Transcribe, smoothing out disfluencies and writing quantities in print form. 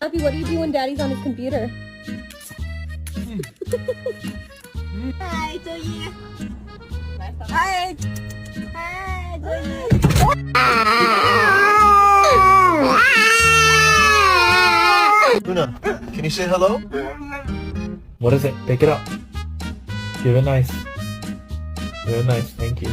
Happy, what do you do when Daddy's on his computer? Hi, Joey. Hi. Hi, Joey. Luna, can you say hello? What is it? Pick it up. Give it nice. Give it nice. Thank you.